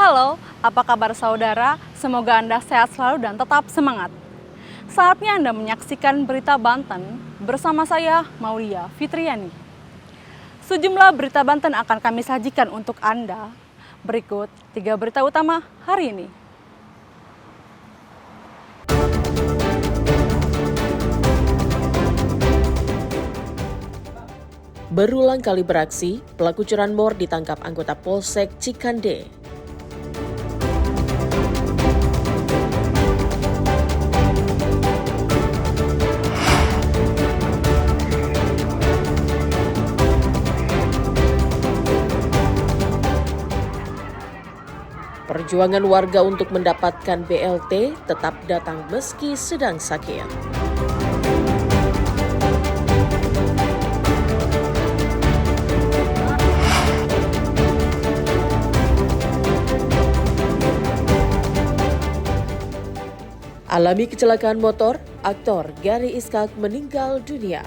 Halo, apa kabar saudara? Semoga Anda sehat selalu dan tetap semangat. Saatnya Anda menyaksikan Berita Banten bersama saya, Maulia Fitriani. Sejumlah berita Banten akan kami sajikan untuk Anda. Berikut 3 berita utama hari ini. Berulang kali beraksi, pelaku curanmor ditangkap anggota Polsek Cikande. Perjuangan warga untuk mendapatkan BLT tetap datang meski sedang sakit. Alami kecelakaan motor, aktor Gary Iskak meninggal dunia.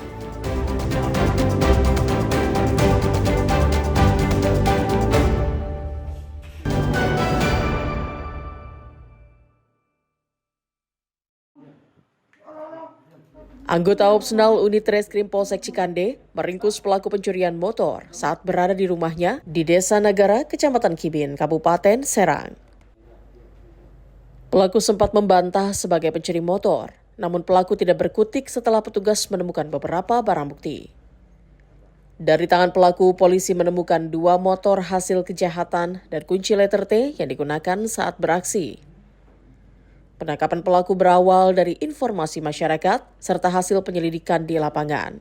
Anggota Opsenal Unit Reskrim Polsek Cikande meringkus pelaku pencurian motor saat berada di rumahnya di Desa Nagara, Kecamatan Kibin, Kabupaten Serang. Pelaku sempat membantah sebagai pencuri motor, namun pelaku tidak berkutik setelah petugas menemukan beberapa barang bukti. Dari tangan pelaku, polisi menemukan 2 motor hasil kejahatan dan kunci letter T yang digunakan saat beraksi. Penangkapan pelaku berawal dari informasi masyarakat serta hasil penyelidikan di lapangan.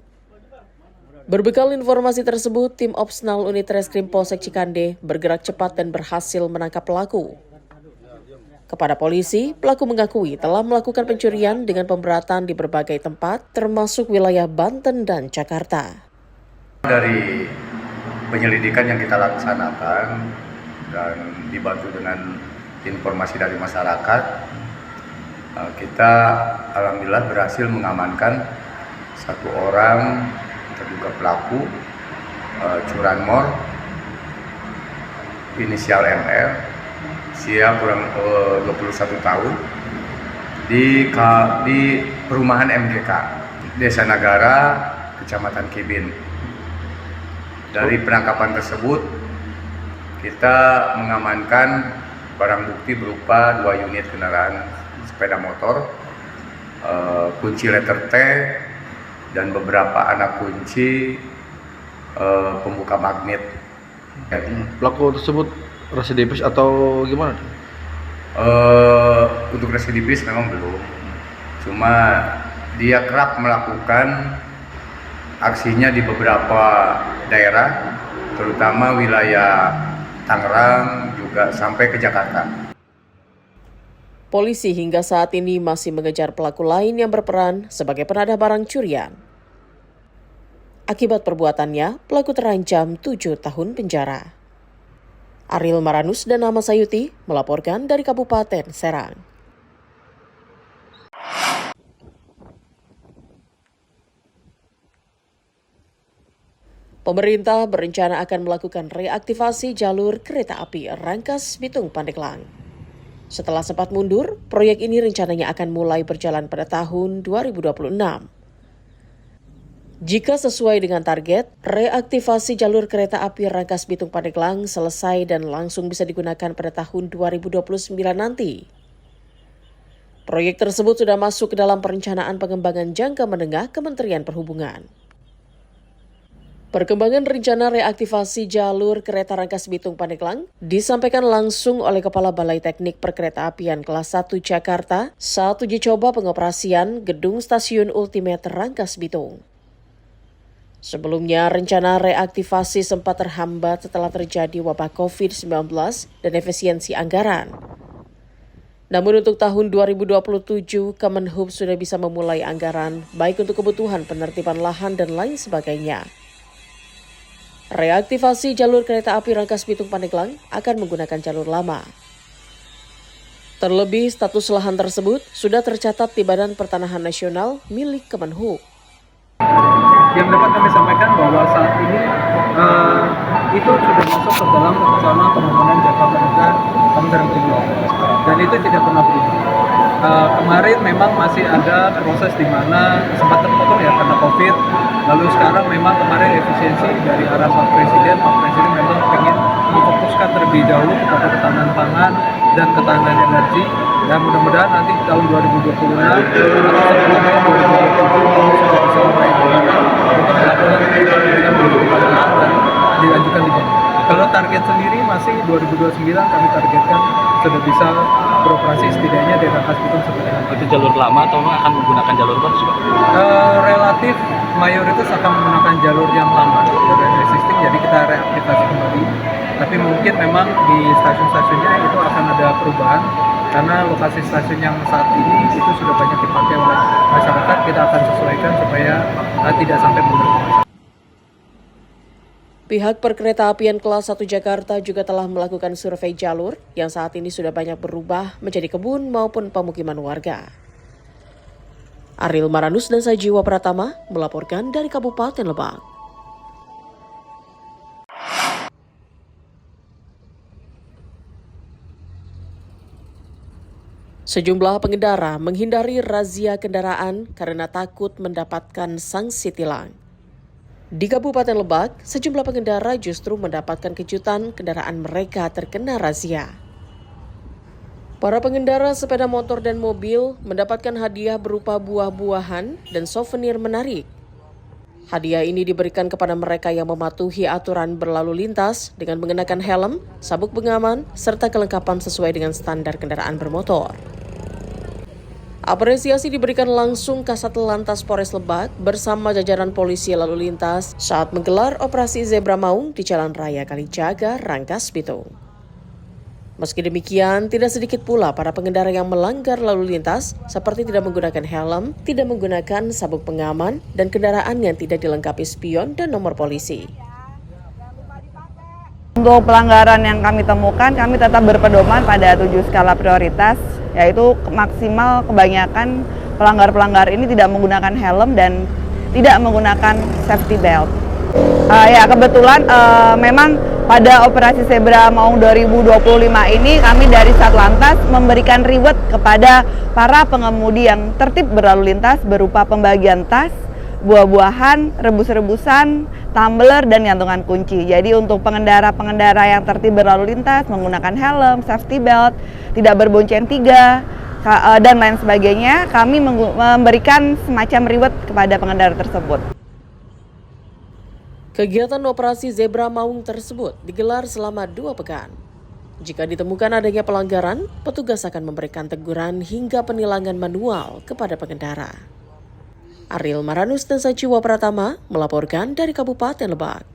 Berbekal informasi tersebut, tim Opsenal Unit Reskrim Polsek Cikande bergerak cepat dan berhasil menangkap pelaku. Kepada polisi, pelaku mengakui telah melakukan pencurian dengan pemberatan di berbagai tempat, termasuk wilayah Banten dan Jakarta. Dari penyelidikan yang kita laksanakan dan dibantu dengan informasi dari masyarakat, kita alhamdulillah berhasil mengamankan 1 orang terduga pelaku curanmor inisial MR, usia kurang 21 tahun di perumahan MGK Desa Nagara, Kecamatan Kibin. Dari penangkapan tersebut kita mengamankan barang bukti berupa 2 unit kendaraan sepeda motor, kunci letter T, dan beberapa anak kunci pembuka magnet. Pelaku tersebut residivis atau gimana? Untuk residivis memang belum, cuma dia kerap melakukan aksinya di beberapa daerah, terutama wilayah Tangerang juga sampai ke Jakarta. Polisi hingga saat ini masih mengejar pelaku lain yang berperan sebagai penadah barang curian. Akibat perbuatannya, pelaku terancam 7 tahun penjara. Ariel Maranus dan Nama Sayuti melaporkan dari Kabupaten Serang. Pemerintah berencana akan melakukan reaktivasi jalur kereta api Rangkas Bitung Pandeglang. Setelah sempat mundur, proyek ini rencananya akan mulai berjalan pada tahun 2026. Jika sesuai dengan target, reaktivasi jalur kereta api Rangkas Bitung Pandeglang selesai dan langsung bisa digunakan pada tahun 2029 nanti. Proyek tersebut sudah masuk ke dalam perencanaan pengembangan jangka menengah Kementerian Perhubungan. Perkembangan rencana reaktivasi jalur kereta Rangkas Bitung Pandeglang disampaikan langsung oleh Kepala Balai Teknik Perkeretaapian Kelas 1 Jakarta saat uji coba pengoperasian Gedung Stasiun Ultimate Rangkas Bitung. Sebelumnya, rencana reaktivasi sempat terhambat setelah terjadi wabah COVID-19 dan efisiensi anggaran. Namun untuk tahun 2027, Kemenhub sudah bisa memulai anggaran baik untuk kebutuhan penertiban lahan dan lain sebagainya. Reaktivasi jalur kereta api Rangkas Bitung Pandeglang akan menggunakan jalur lama. Terlebih, status lahan tersebut sudah tercatat di Badan Pertanahan Nasional milik Kemenhub. Yang dapat kami sampaikan bahwa saat ini itu sudah masuk ke dalam rencana pembangunan jangka menengah Kementerian Perhubungan, dan itu tidak pernah berubah. Kemarin memang masih ada proses di mana sempat terpotong ya karena COVID. Lalu sekarang memang kemarin efisiensi dari arah Pak Presiden memang ingin memfokuskan terlebih dahulu kepada ketahanan pangan dan ketahanan energi. Dan mudah-mudahan nanti tahun 2026 atau sebelumnya 2027 sudah bisa mulai digunakan untuk melakukan dan dilanjutkan di bawah. Kalau target sendiri masih 2029 kami targetkan sudah bisa beroperasi setidaknya di Rangkas Bitung sampai dengan Itu jalur lama atau akan menggunakan jalur baru sih Pak? Relatif mayoritas akan menggunakan jalur yang lama, jalur yang existing, jadi kita reaktivasi kembali. Tapi mungkin memang di stasiun-stasiunnya itu akan ada perubahan karena lokasi stasiun yang saat ini itu sudah banyak dipakai oleh masyarakat. Kita akan sesuaikan supaya tidak sampai mengganggu. Pihak Perkeretaapian Kelas 1 Jakarta juga telah melakukan survei jalur yang saat ini sudah banyak berubah menjadi kebun maupun pemukiman warga. Ariel Maranus dan Sajiwa Pratama melaporkan dari Kabupaten Lebak. Sejumlah pengendara menghindari razia kendaraan karena takut mendapatkan sanksi tilang. Di Kabupaten Lebak, sejumlah pengendara justru mendapatkan kejutan kendaraan mereka terkena razia. Para pengendara sepeda motor dan mobil mendapatkan hadiah berupa buah-buahan dan souvenir menarik. Hadiah ini diberikan kepada mereka yang mematuhi aturan berlalu lintas dengan mengenakan helm, sabuk pengaman, serta kelengkapan sesuai dengan standar kendaraan bermotor. Apresiasi diberikan langsung Kasat Lantas Polres Lebak bersama jajaran polisi lalu lintas saat menggelar operasi Zebra Maung di Jalan Raya Kalijaga, Rangkas Bitung. Meski demikian, tidak sedikit pula para pengendara yang melanggar lalu lintas seperti tidak menggunakan helm, tidak menggunakan sabuk pengaman, dan kendaraan yang tidak dilengkapi spion dan nomor polisi. Untuk pelanggaran yang kami temukan, kami tetap berpedoman pada 7 skala prioritas, yaitu maksimal kebanyakan pelanggar-pelanggar ini tidak menggunakan helm dan tidak menggunakan safety belt. Ya kebetulan memang pada operasi Zebra Maung 2025 ini kami dari Satlantas memberikan reward kepada para pengemudi yang tertib berlalu lintas berupa pembagian tas, buah-buahan, rebus-rebusan, tumbler, dan gantungan kunci. Jadi untuk pengendara-pengendara yang tertib berlalu lintas menggunakan helm, safety belt, tidak berbonceng 3, dan lain sebagainya, kami memberikan semacam reward kepada pengendara tersebut. Kegiatan operasi Zebra Maung tersebut digelar selama 2 pekan. Jika ditemukan adanya pelanggaran, petugas akan memberikan teguran hingga penilangan manual kepada pengendara. Ariel Maranus dan Sajiwa Pratama melaporkan dari Kabupaten Lebak.